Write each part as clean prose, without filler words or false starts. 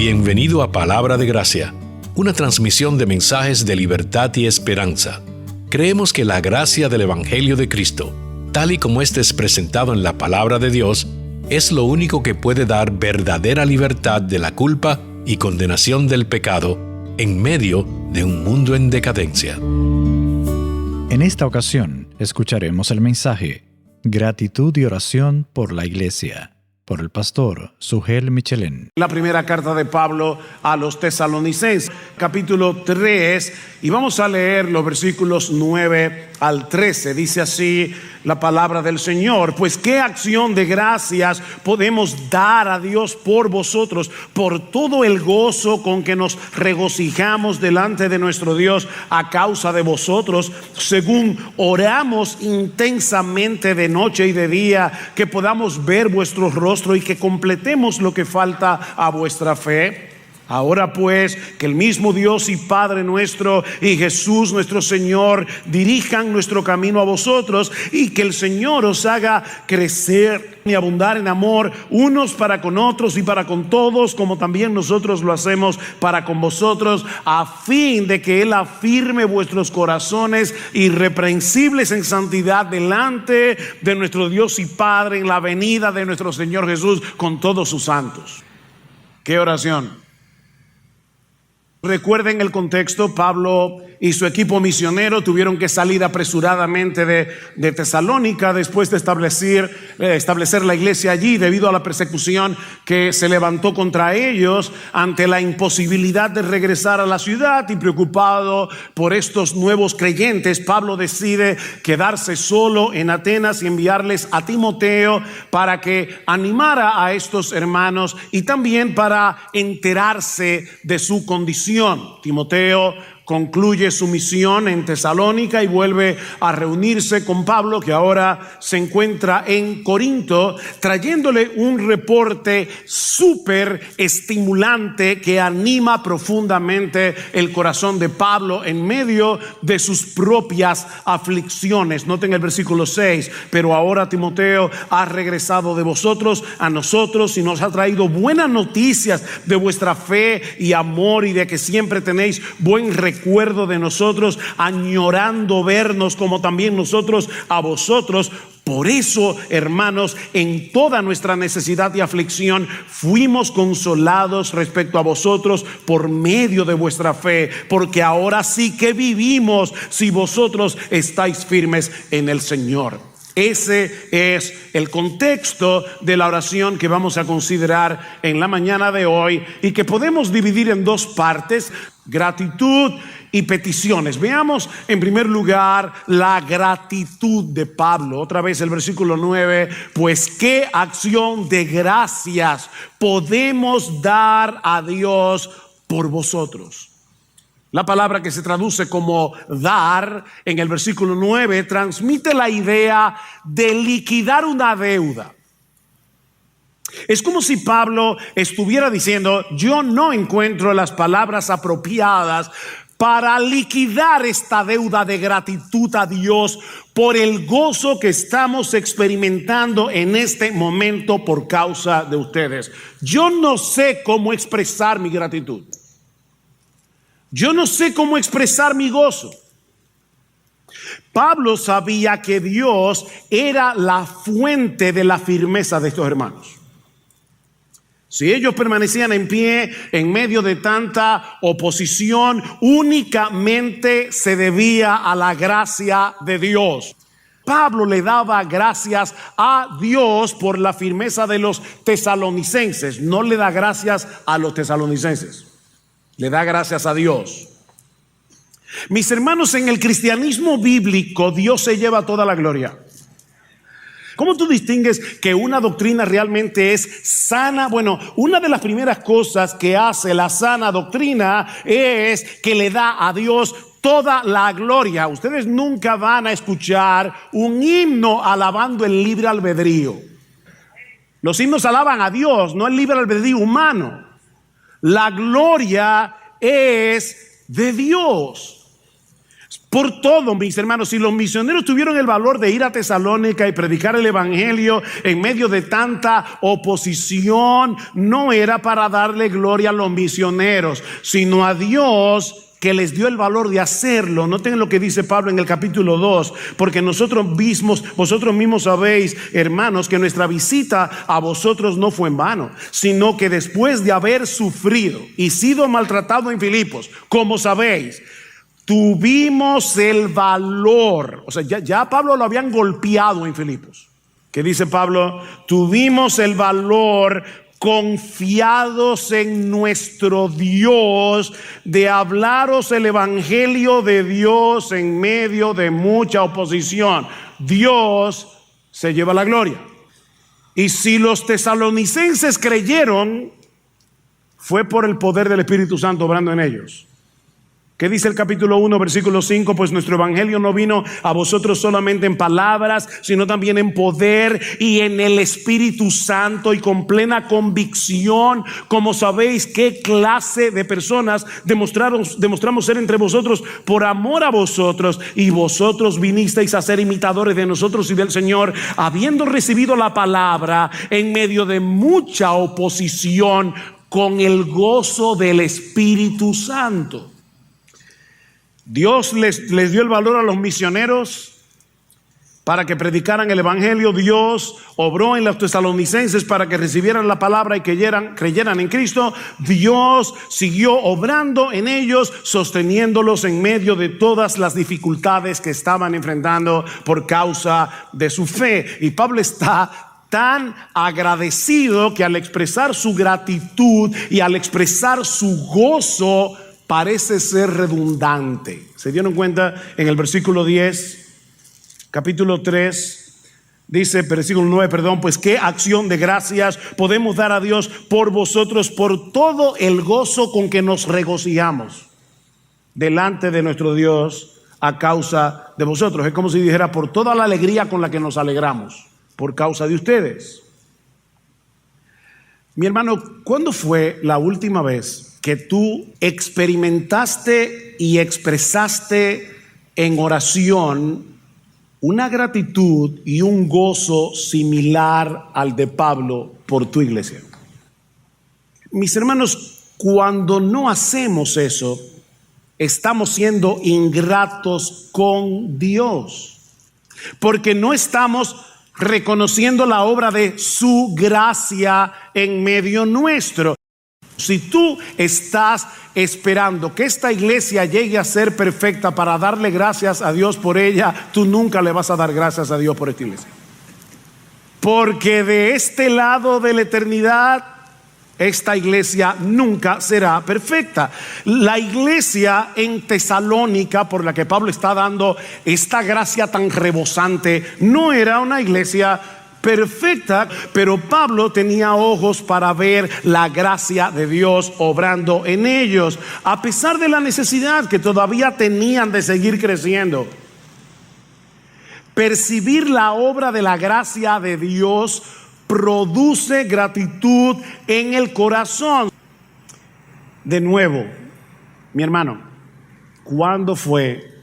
Bienvenido a Palabra de Gracia, una transmisión de mensajes de libertad y esperanza. Creemos que la gracia del Evangelio de Cristo, tal y como este es presentado en la Palabra de Dios, es lo único que puede dar verdadera libertad de la culpa y condenación del pecado en medio de un mundo en decadencia. En esta ocasión, escucharemos el mensaje Gratitud y oración por la Iglesia, por el pastor Sugel Michelén. La primera carta de Pablo a los Tesalonicenses, capítulo 3, y vamos a leer los versículos 9 al 13. Dice así la palabra del Señor: pues qué acción de gracias podemos dar a Dios por vosotros, por todo el gozo con que nos regocijamos delante de nuestro Dios a causa de vosotros, según oramos intensamente de noche y de día, que podamos ver vuestro rostro y que completemos lo que falta a vuestra fe. Ahora pues, que el mismo Dios y Padre nuestro y Jesús nuestro Señor dirijan nuestro camino a vosotros, y que el Señor os haga crecer y abundar en amor unos para con otros y para con todos, como también nosotros lo hacemos para con vosotros, a fin de que Él afirme vuestros corazones irreprensibles en santidad delante de nuestro Dios y Padre en la venida de nuestro Señor Jesús con todos sus santos. ¿Qué oración? Recuerden el contexto. Pablo y su equipo misionero tuvieron que salir apresuradamente de Tesalónica después de establecer la iglesia allí, debido a la persecución que se levantó contra ellos. Ante la imposibilidad de regresar a la ciudad y preocupado por estos nuevos creyentes, Pablo decide quedarse solo en Atenas y enviarles a Timoteo para que animara a estos hermanos y también para enterarse de su condición. Timoteo concluye su misión en Tesalónica y vuelve a reunirse con Pablo, que ahora se encuentra en Corinto, trayéndole un reporte súper estimulante que anima profundamente el corazón de Pablo en medio de sus propias aflicciones. Noten el versículo 6: pero ahora Timoteo ha regresado de vosotros a nosotros y nos ha traído buenas noticias de vuestra fe y amor, y de que siempre tenéis buen recuerdo de nosotros, añorando vernos como también nosotros a vosotros. Por eso, hermanos, en toda nuestra necesidad y aflicción fuimos consolados respecto a vosotros por medio de vuestra fe, porque ahora sí que vivimos si vosotros estáis firmes en el Señor. Ese es el contexto de la oración que vamos a considerar en la mañana de hoy, y que podemos dividir en dos partes: gratitud y peticiones. Veamos en primer lugar la gratitud de Pablo. Otra vez el versículo 9: pues qué acción de gracias podemos dar a Dios por vosotros. La palabra que se traduce como dar en el versículo 9 transmite la idea de liquidar una deuda. Es como si Pablo estuviera diciendo: yo no encuentro las palabras apropiadas para liquidar esta deuda de gratitud a Dios por el gozo que estamos experimentando en este momento por causa de ustedes. Yo no sé cómo expresar mi gratitud. Yo no sé cómo expresar mi gozo. Pablo sabía que Dios era la fuente de la firmeza de estos hermanos. Si ellos permanecían en pie en medio de tanta oposición, únicamente se debía a la gracia de Dios. Pablo le daba gracias a Dios por la firmeza de los tesalonicenses. No le da gracias a los tesalonicenses, le da gracias a Dios. Mis hermanos, en el cristianismo bíblico, Dios se lleva toda la gloria. ¿Cómo tú distingues que una doctrina realmente es sana? Bueno, una de las primeras cosas que hace la sana doctrina es que le da a Dios toda la gloria. Ustedes nunca van a escuchar un himno alabando el libre albedrío. Los himnos alaban a Dios, no el libre albedrío humano. La gloria es de Dios. Por todo, mis hermanos, si los misioneros tuvieron el valor de ir a Tesalónica y predicar el evangelio en medio de tanta oposición, no era para darle gloria a los misioneros, sino a Dios, que les dio el valor de hacerlo. Noten lo que dice Pablo en el capítulo 2, porque vosotros mismos sabéis, hermanos, que nuestra visita a vosotros no fue en vano, sino que después de haber sufrido y sido maltratado en Filipos, como sabéis, tuvimos el valor. O sea, ya Pablo lo habían golpeado en Filipos. ¿Qué dice Pablo? Tuvimos el valor, confiados en nuestro Dios, de hablaros el evangelio de Dios en medio de mucha oposición. Dios se lleva la gloria. Y si los tesalonicenses creyeron, fue por el poder del Espíritu Santo obrando en ellos. ¿Qué dice el capítulo 1, versículo 5? Pues nuestro evangelio no vino a vosotros solamente en palabras, sino también en poder y en el Espíritu Santo y con convicción, como sabéis qué clase de personas demostramos ser entre vosotros por amor a vosotros, y vosotros vinisteis a ser imitadores de nosotros y del Señor, habiendo recibido la palabra en medio de mucha oposición, con el gozo del Espíritu Santo. Dios les dio el valor a los misioneros para que predicaran el evangelio. Dios obró en los tesalonicenses para que recibieran la palabra y creyeran en Cristo. Dios siguió obrando en ellos, sosteniéndolos en medio de todas las dificultades que estaban enfrentando por causa de su fe. Y Pablo está tan agradecido que al expresar su gratitud y al expresar su gozo, parece ser redundante. ¿Se dieron cuenta? En el versículo 10, capítulo 3, dice, versículo 9, pues qué acción de gracias podemos dar a Dios por vosotros, por todo el gozo con que nos regocijamos delante de nuestro Dios a causa de vosotros. Es como si dijera, por toda la alegría con la que nos alegramos por causa de ustedes. Mi hermano, ¿cuándo fue la última vez que tú experimentaste y expresaste en oración una gratitud y un gozo similar al de Pablo por tu iglesia? Mis hermanos, cuando no hacemos eso, estamos siendo ingratos con Dios, porque no estamos reconociendo la obra de su gracia en medio nuestro. Si tú estás esperando que esta iglesia llegue a ser perfecta para darle gracias a Dios por ella, tú nunca le vas a dar gracias a Dios por esta iglesia. Porque de este lado de la eternidad, esta iglesia nunca será perfecta. La iglesia en Tesalónica, por la que Pablo está dando esta gracia tan rebosante, no era una iglesia perfecta, pero Pablo tenía ojos para ver la gracia de Dios obrando en ellos, a pesar de la necesidad que todavía tenían de seguir creciendo. Percibir la obra de la gracia de Dios produce gratitud en el corazón. De nuevo, mi hermano, ¿cuándo fue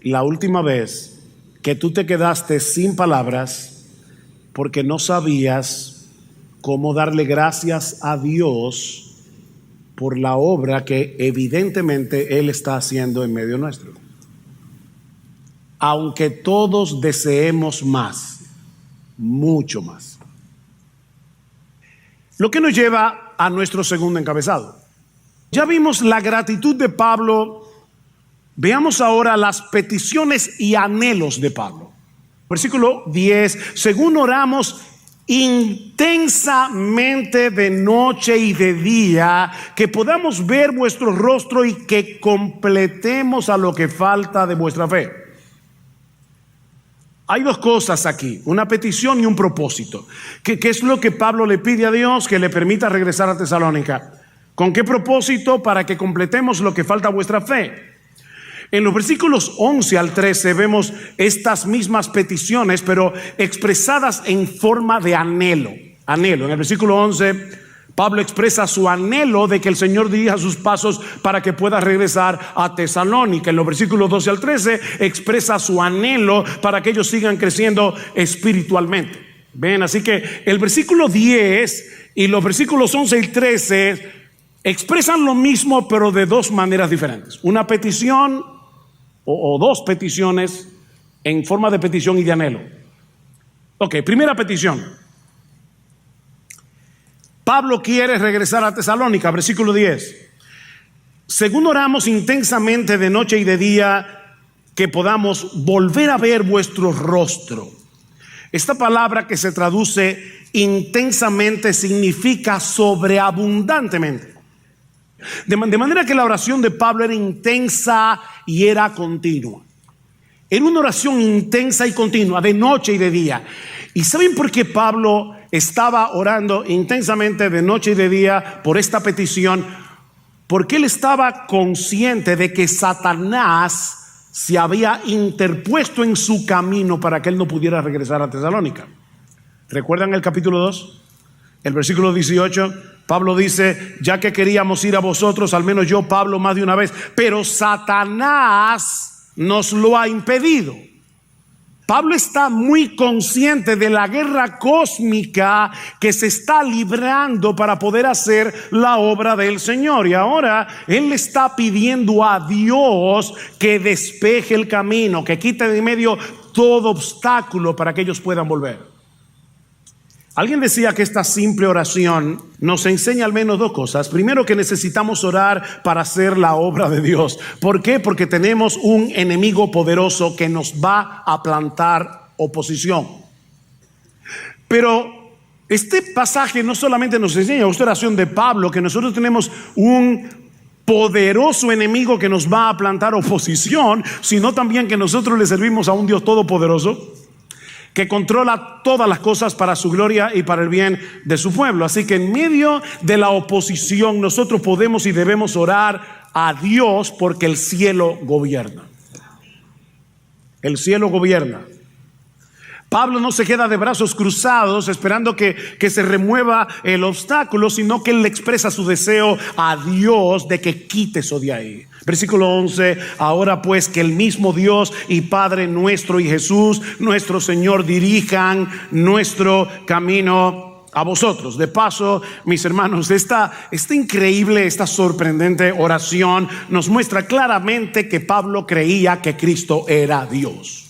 la última vez que tú te quedaste sin palabras porque no sabías cómo darle gracias a Dios por la obra que evidentemente Él está haciendo en medio nuestro? Aunque todos deseemos más, mucho más. Lo que nos lleva a nuestro segundo encabezado. Ya vimos la gratitud de Pablo. Veamos ahora las peticiones y anhelos de Pablo. Versículo 10, según oramos intensamente de noche y de día, que podamos ver vuestro rostro y que completemos a lo que falta de vuestra fe. Hay dos cosas aquí, una petición y un propósito. ¿Qué es lo que Pablo le pide a Dios? Que le permita regresar a Tesalónica. ¿Con qué propósito? Para que completemos lo que falta a vuestra fe. En los versículos 11 al 13 vemos estas mismas peticiones, pero expresadas en forma de anhelo. En el versículo 11, Pablo expresa su anhelo de que el Señor dirija sus pasos para que pueda regresar a Tesalónica. En los versículos 12 al 13 expresa su anhelo para que ellos sigan creciendo espiritualmente. Ven, así que el versículo 10 y los versículos 11 y 13 expresan lo mismo, pero de dos maneras diferentes. Una petición o dos peticiones en forma de petición y de anhelo. Ok, primera petición. Pablo quiere regresar a Tesalónica, versículo 10. Según oramos intensamente de noche y de día, que podamos volver a ver vuestro rostro. Esta palabra que se traduce intensamente significa sobreabundantemente. De manera que la oración de Pablo era intensa y era continua. Era una oración intensa y continua, de noche y de día. ¿Y saben por qué Pablo estaba orando intensamente de noche y de día por esta petición? Porque él estaba consciente de que Satanás se había interpuesto en su camino para que él no pudiera regresar a Tesalónica. ¿Recuerdan el capítulo 2? El versículo 18, Pablo dice: ya que queríamos ir a vosotros, al menos yo, Pablo, más de una vez, pero Satanás nos lo ha impedido. Pablo está muy consciente de la guerra cósmica que se está librando para poder hacer la obra del Señor. Y ahora él le está pidiendo a Dios que despeje el camino, que quite de en medio todo obstáculo para que ellos puedan volver. Alguien decía que esta simple oración nos enseña al menos dos cosas. Primero, que necesitamos orar para hacer la obra de Dios. ¿Por qué? Porque tenemos un enemigo poderoso que nos va a plantar oposición. Pero este pasaje no solamente nos enseña, esta oración de Pablo, que nosotros tenemos un poderoso enemigo que nos va a plantar oposición, sino también que nosotros le servimos a un Dios todopoderoso que controla todas las cosas para su gloria y para el bien de su pueblo. Así que en medio de la oposición nosotros podemos y debemos orar a Dios, porque el cielo gobierna. El cielo gobierna. Pablo no se queda de brazos cruzados esperando que se remueva el obstáculo, sino que él le expresa su deseo a Dios de que quite eso de ahí. Versículo 11, ahora pues que el mismo Dios y Padre nuestro y Jesús nuestro Señor dirijan nuestro camino a vosotros. De paso, mis hermanos, esta increíble, esta sorprendente oración nos muestra claramente que Pablo creía que Cristo era Dios.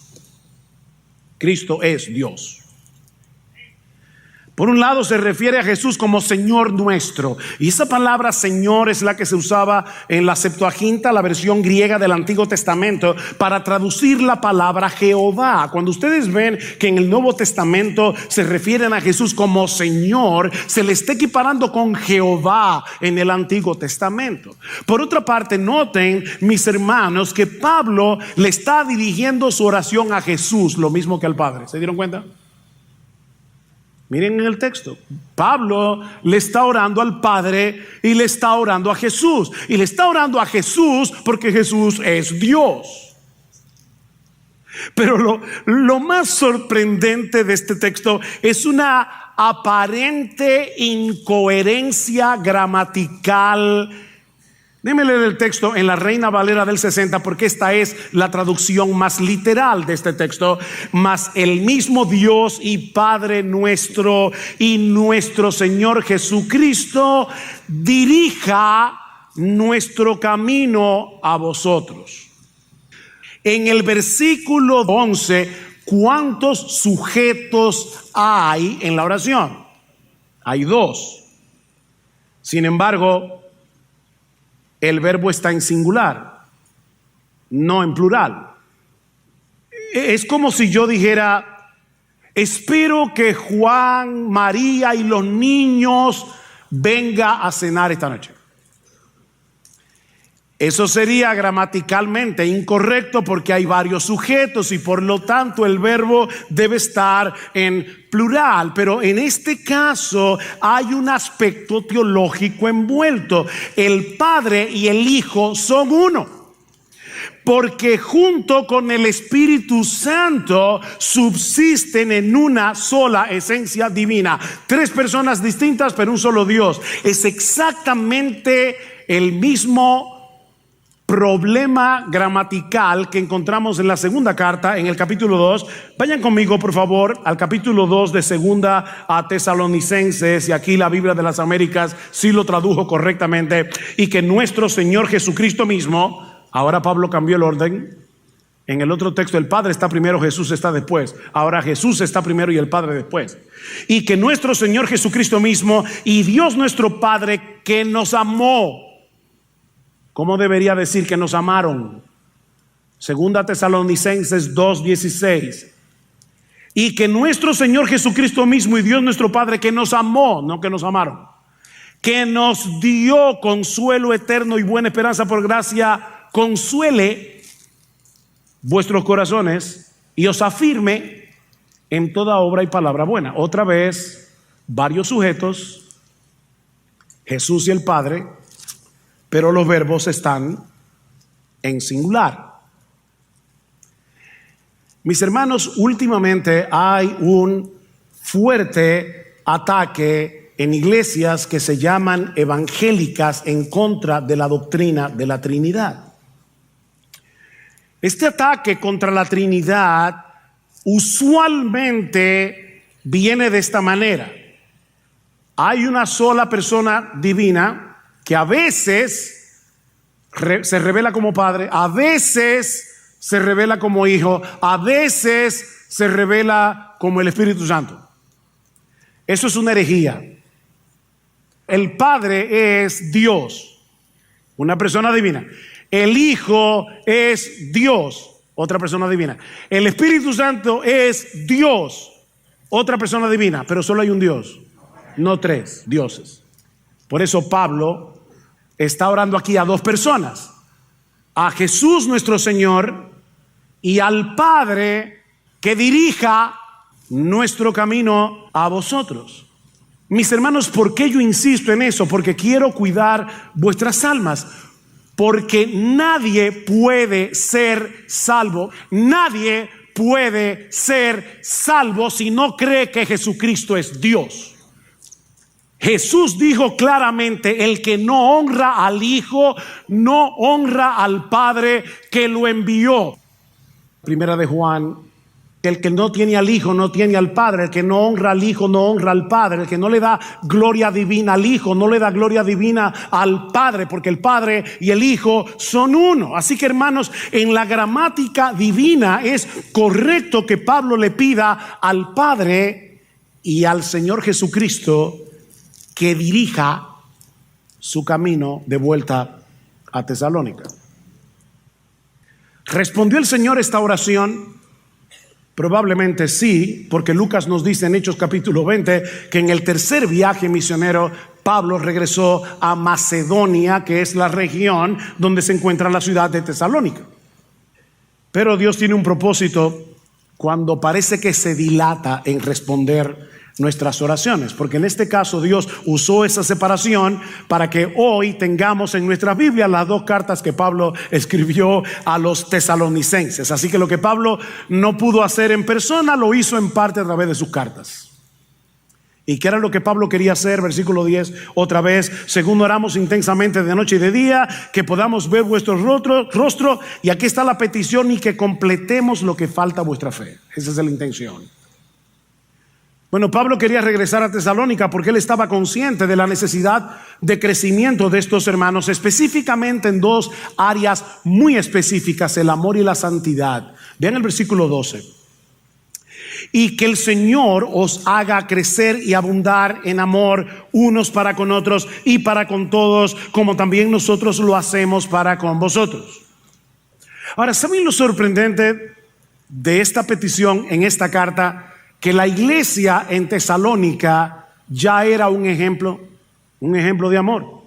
Cristo es Dios. Por un lado se refiere a Jesús como Señor nuestro, y esa palabra Señor es la que se usaba en la Septuaginta, la versión griega del Antiguo Testamento, para traducir la palabra Jehová. Cuando ustedes ven que en el Nuevo Testamento se refieren a Jesús como Señor, se le está equiparando con Jehová en el Antiguo Testamento. Por otra parte, noten, mis hermanos, que Pablo le está dirigiendo su oración a Jesús, lo mismo que al Padre. ¿Se dieron cuenta? Miren en el texto, Pablo le está orando al Padre y le está orando a Jesús. Y le está orando a Jesús porque Jesús es Dios. Pero lo más sorprendente de este texto es una aparente incoherencia gramatical. Déjenme leer el texto en la Reina Valera del 60, porque esta es la traducción más literal de este texto. Mas el mismo Dios y Padre nuestro y nuestro Señor Jesucristo dirija nuestro camino a vosotros. En el versículo 11, ¿cuántos sujetos hay en la oración? Hay dos. Sin embargo, el verbo está en singular, no en plural. Es como si yo dijera: espero que Juan, María y los niños venga a cenar esta noche. Eso sería gramaticalmente incorrecto porque hay varios sujetos y por lo tanto el verbo debe estar en plural. Pero en este caso hay un aspecto teológico envuelto. El Padre y el Hijo son uno. porque junto con el Espíritu Santo subsisten en una sola esencia divina. Tres personas distintas, pero un solo Dios. Es exactamente el mismo problema gramatical que encontramos en la segunda carta, en el capítulo 2. Vayan conmigo, por favor, al capítulo 2 de segunda a Tesalonicenses, y aquí la Biblia de las Américas sí lo tradujo correctamente. Y que nuestro Señor Jesucristo mismo, ahora Pablo cambió el orden. En el otro texto el Padre está primero, Jesús está después. Ahora Jesús está primero y el Padre después. Y que nuestro Señor Jesucristo mismo y Dios nuestro Padre, que nos amó. ¿Cómo debería decir que nos amaron? Segunda Tesalonicenses 2:16. Y que nuestro Señor Jesucristo mismo y Dios nuestro Padre, que nos amó, no que nos amaron, que nos dio consuelo eterno y buena esperanza por gracia, consuele vuestros corazones y os afirme en toda obra y palabra buena. Otra vez, varios sujetos, Jesús y el Padre, pero los verbos están en singular. Mis hermanos, últimamente hay un fuerte ataque en iglesias que se llaman evangélicas en contra de la doctrina de la Trinidad. Este ataque contra la Trinidad usualmente viene de esta manera. Hay una sola persona divina que a veces se revela como Padre, a veces se revela como Hijo, a veces se revela como el Espíritu Santo. Eso es una herejía. El Padre es Dios, una persona divina. El Hijo es Dios, otra persona divina. El Espíritu Santo es Dios, otra persona divina, pero solo hay un Dios, no tres dioses. Por eso Pablo está orando aquí a dos personas, a Jesús nuestro Señor y al Padre que dirija nuestro camino a vosotros. Mis hermanos, ¿por qué yo insisto en eso? Porque quiero cuidar vuestras almas, porque nadie puede ser salvo, nadie puede ser salvo si no cree que Jesucristo es Dios. Jesús dijo claramente: el que no honra al Hijo, no honra al Padre que lo envió. Primera de Juan: el que no tiene al Hijo no tiene al Padre. El que no honra al Hijo no honra al Padre. El que no le da gloria divina al Hijo no le da gloria divina al Padre, porque el Padre y el Hijo son uno. Así que, hermanos, en la gramática divina es correcto que Pablo le pida al Padre y al Señor Jesucristo que dirija su camino de vuelta a Tesalónica. ¿Respondió el Señor esta oración? Probablemente sí, porque Lucas nos dice en Hechos capítulo 20 que en el tercer viaje misionero Pablo regresó a Macedonia, que es la región donde se encuentra la ciudad de Tesalónica. Pero Dios tiene un propósito cuando parece que se dilata en responder nuestras oraciones, porque en este caso Dios usó esa separación para que hoy tengamos en nuestra Biblia las dos cartas que Pablo escribió a los tesalonicenses. Así que lo que Pablo no pudo hacer en persona, lo hizo en parte a través de sus cartas. ¿Y qué era lo que Pablo quería hacer? Versículo 10, otra vez: según oramos intensamente de noche y de día, que podamos ver vuestro rostro, y aquí está la petición, y que completemos lo que falta a vuestra fe. Esa es la intención. Bueno, Pablo quería regresar a Tesalónica porque él estaba consciente de la necesidad de crecimiento de estos hermanos, específicamente en dos áreas muy específicas: el amor y la santidad. Vean el versículo 12. Y que el Señor os haga crecer y abundar en amor unos para con otros y para con todos, como también nosotros lo hacemos para con vosotros. Ahora, ¿saben lo sorprendente de esta petición en esta carta? Que la iglesia en Tesalónica ya era un ejemplo de amor.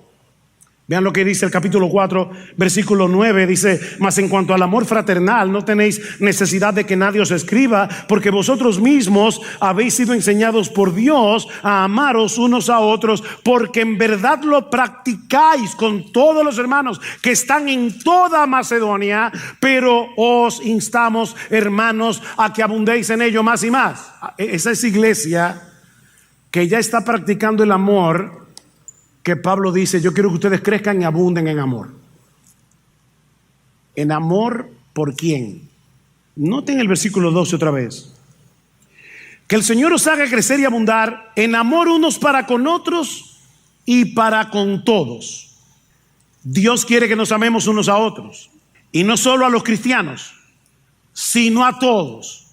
Vean lo que dice el capítulo 4, versículo 9. Dice: mas en cuanto al amor fraternal, no tenéis necesidad de que nadie os escriba, porque vosotros mismos habéis sido enseñados por Dios a amaros unos a otros, porque en verdad lo practicáis con todos los hermanos que están en toda Macedonia. Pero os instamos, hermanos, a que abundéis en ello más y más. Esa es iglesia que ya está practicando el amor, que Pablo dice: yo quiero que ustedes crezcan y abunden en amor. ¿En amor por quién? Noten el versículo 12 otra vez. Que el Señor os haga crecer y abundar en amor unos para con otros y para con todos. Dios quiere que nos amemos unos a otros, y no solo a los cristianos, sino a todos.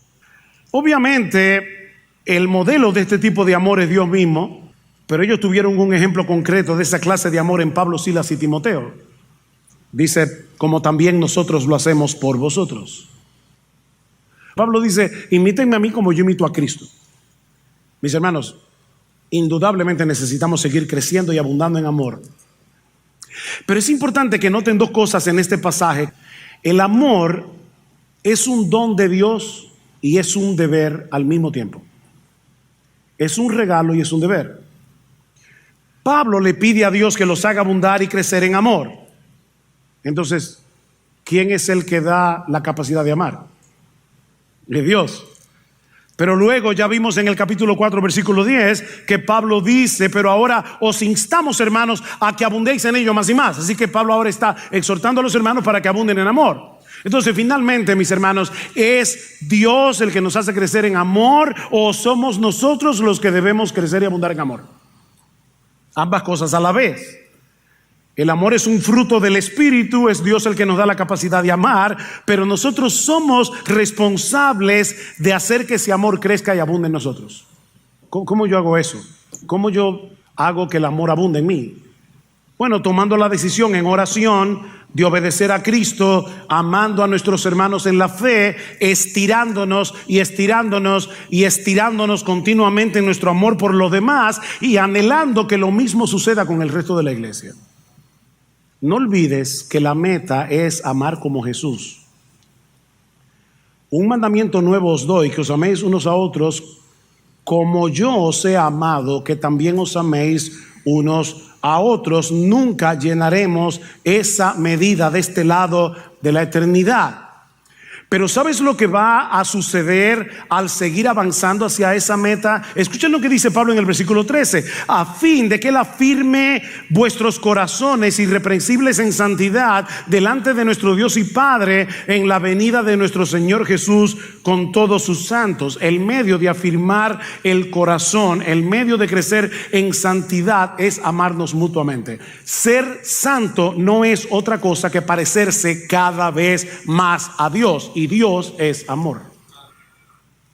Obviamente el modelo de este tipo de amor es Dios mismo, pero ellos tuvieron un ejemplo concreto de esa clase de amor en Pablo, Silas y Timoteo. Dice: como también nosotros lo hacemos por vosotros. Pablo dice: imítenme a mí como yo imito a Cristo. Mis hermanos, indudablemente necesitamos seguir creciendo y abundando en amor. Pero es importante que noten dos cosas en este pasaje. El amor es un don de Dios y es un deber al mismo tiempo. Es un regalo y es un deber. Pablo le pide a Dios que los haga abundar y crecer en amor. Entonces, ¿quién es el que da la capacidad de amar? Es Dios. Pero luego ya vimos en el capítulo 4, versículo 10, que Pablo dice: pero ahora os instamos, hermanos, a que abundéis en ello más y más. Así que Pablo ahora está exhortando a los hermanos para que abunden en amor. Entonces, finalmente, mis hermanos, ¿es Dios el que nos hace crecer en amor, o somos nosotros los que debemos crecer y abundar en amor? Ambas cosas a la vez. El amor es un fruto del Espíritu, es Dios el que nos da la capacidad de amar, pero nosotros somos responsables de hacer que ese amor crezca y abunde en nosotros. ¿Cómo yo hago eso? ¿Cómo yo hago que el amor abunde en mí? Bueno, tomando la decisión en oración de obedecer a Cristo, amando a nuestros hermanos en la fe, estirándonos y estirándonos y estirándonos continuamente en nuestro amor por los demás, y anhelando que lo mismo suceda con el resto de la iglesia. No olvides que la meta es amar como Jesús. Un mandamiento nuevo os doy, que os améis unos a otros como yo os he amado, que también os améis unos a otros. Nunca llenaremos esa medida de este lado de la eternidad. Pero ¿sabes lo que va a suceder al seguir avanzando hacia esa meta? Escuchen lo que dice Pablo en el versículo 13: a fin de que Él afirme vuestros corazones irreprensibles en santidad delante de nuestro Dios y Padre en la venida de nuestro Señor Jesús con todos sus santos. El medio de afirmar el corazón, el medio de crecer en santidad, es amarnos mutuamente. Ser santo no es otra cosa que parecerse cada vez más a Dios. Y Dios es amor.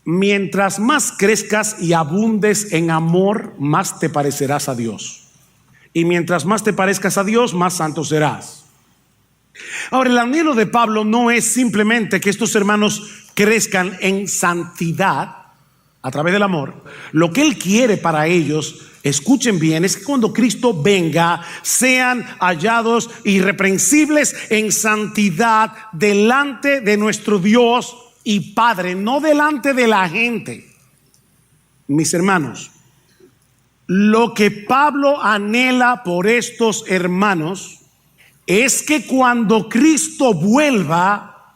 Mientras más crezcas y abundes en amor, más te parecerás a Dios. Y mientras más te parezcas a Dios, más santo serás. Ahora, el anhelo de Pablo no es simplemente que estos hermanos crezcan en santidad a través del amor. Lo que él quiere para ellos, escuchen bien, es que cuando Cristo venga sean hallados irreprensibles en santidad delante de nuestro Dios y Padre, no delante de la gente. Mis hermanos, lo que Pablo anhela por estos hermanos es que cuando Cristo vuelva,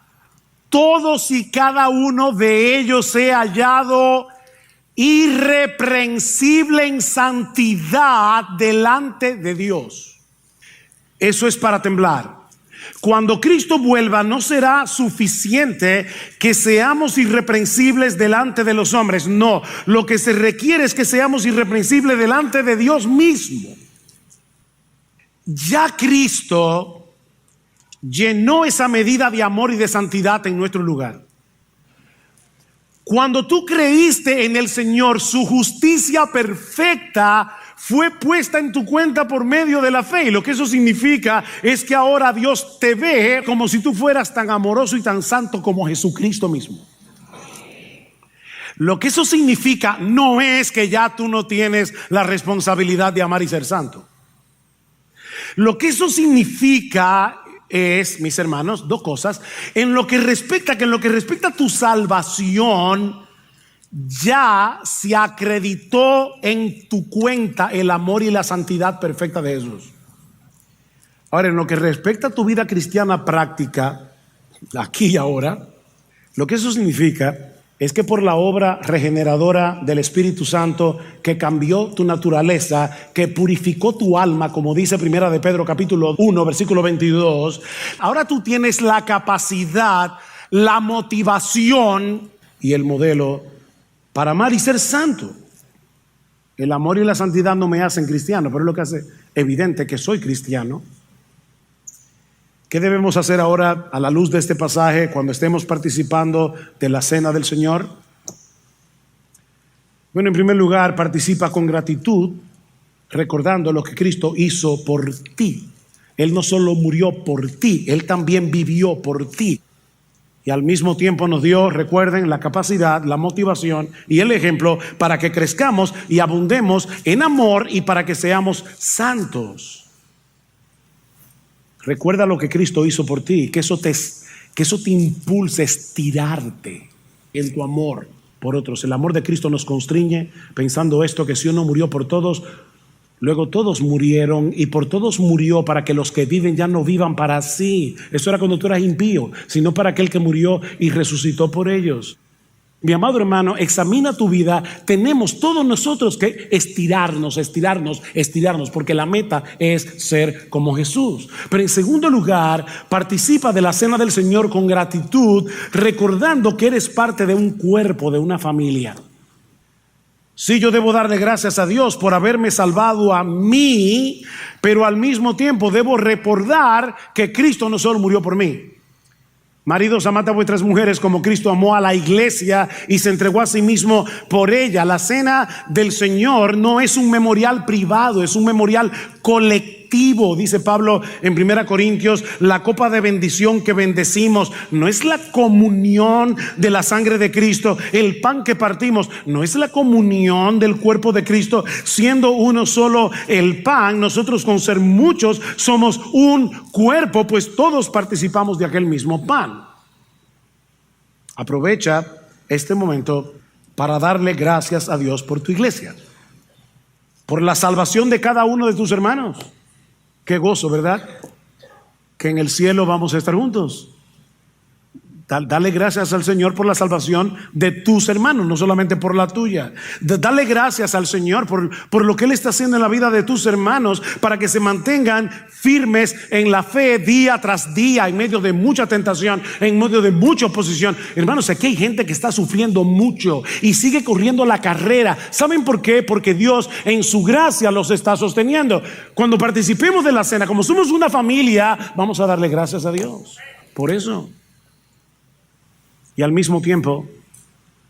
todos y cada uno de ellos sea hallado irreprensible en santidad delante de Dios. Eso es para temblar. Cuando Cristo vuelva, no será suficiente que seamos irreprensibles delante de los hombres. No, lo que se requiere es que seamos irreprensibles delante de Dios mismo. Ya Cristo llenó esa medida de amor y de santidad en nuestro lugar. Cuando tú creíste en el Señor, su justicia perfecta fue puesta en tu cuenta por medio de la fe. Y lo que eso significa es que ahora Dios te ve como si tú fueras tan amoroso y tan santo como Jesucristo mismo. Lo que eso significa no es que ya tú no tienes la responsabilidad de amar y ser santo. Lo que eso significa es, mis hermanos, dos cosas. En lo que respecta a tu salvación, ya se acreditó en tu cuenta el amor y la santidad perfecta de Jesús. Ahora, en lo que respecta a tu vida cristiana práctica, aquí y ahora, lo que eso significa es que por la obra regeneradora del Espíritu Santo que cambió tu naturaleza, que purificó tu alma, como dice Primera de Pedro capítulo 1, versículo 22, ahora tú tienes la capacidad, la motivación y el modelo para amar y ser santo. El amor y la santidad no me hacen cristiano, pero es lo que hace evidente que soy cristiano. ¿Qué debemos hacer ahora a la luz de este pasaje cuando estemos participando de la cena del Señor? Bueno, en primer lugar, participa con gratitud, recordando lo que Cristo hizo por ti. Él no solo murió por ti, Él también vivió por ti. Y al mismo tiempo nos dio, recuerden, la capacidad, la motivación y el ejemplo para que crezcamos y abundemos en amor y para que seamos santos. Recuerda lo que Cristo hizo por ti, que eso te impulse a estirarte en tu amor por otros. El amor de Cristo nos constriñe pensando esto, que si uno murió por todos, luego todos murieron y por todos murió para que los que viven ya no vivan para sí. Eso era cuando tú eras impío, sino para aquel que murió y resucitó por ellos. Mi amado hermano, examina tu vida. Tenemos todos nosotros que estirarnos, porque la meta es ser como Jesús. Pero en segundo lugar, participa de la cena del Señor con gratitud, recordando que eres parte de un cuerpo, de una familia. Sí, yo debo darle gracias a Dios por haberme salvado a mí, pero al mismo tiempo debo recordar que Cristo no solo murió por mí. Maridos, amad a vuestras mujeres como Cristo amó a la iglesia y se entregó a sí mismo por ella. La cena del Señor no es un memorial privado, es un memorial colectivo. Dice Pablo en 1 Corintios, la copa de bendición que bendecimos no es la comunión de la sangre de Cristo. El pan que partimos no es la comunión del cuerpo de Cristo. Siendo uno solo el pan, nosotros con ser muchos somos un cuerpo, pues todos participamos de aquel mismo pan. Aprovecha este momento para darle gracias a Dios por tu iglesia, por la salvación de cada uno de tus hermanos. Qué gozo, ¿verdad? Que en el cielo vamos a estar juntos. Dale gracias al Señor por la salvación de tus hermanos, no solamente por la tuya. Dale gracias al Señor por lo que Él está haciendo en la vida de tus hermanos, para que se mantengan firmes en la fe día tras día, en medio de mucha tentación, en medio de mucha oposición. Hermanos, aquí hay gente que está sufriendo mucho y sigue corriendo la carrera. ¿Saben por qué? Porque Dios en su gracia los está sosteniendo. Cuando participemos de la cena, como somos una familia, vamos a darle gracias a Dios por eso. Y al mismo tiempo,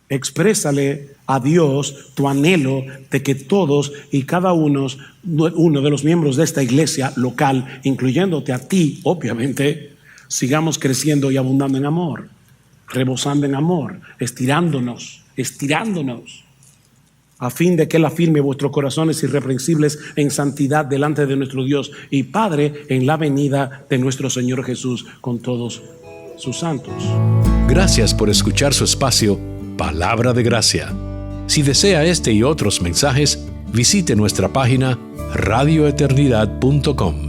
exprésale a Dios tu anhelo de que todos y cada uno de los miembros de esta iglesia local, incluyéndote a ti, obviamente, sigamos creciendo y abundando en amor, rebosando en amor, estirándonos, a fin de que Él afirme vuestros corazones irreprensibles en santidad delante de nuestro Dios y Padre en la venida de nuestro Señor Jesús con todos sus santos. Gracias por escuchar su espacio Palabra de Gracia. Si desea este y otros mensajes, visite nuestra página radioeternidad.com.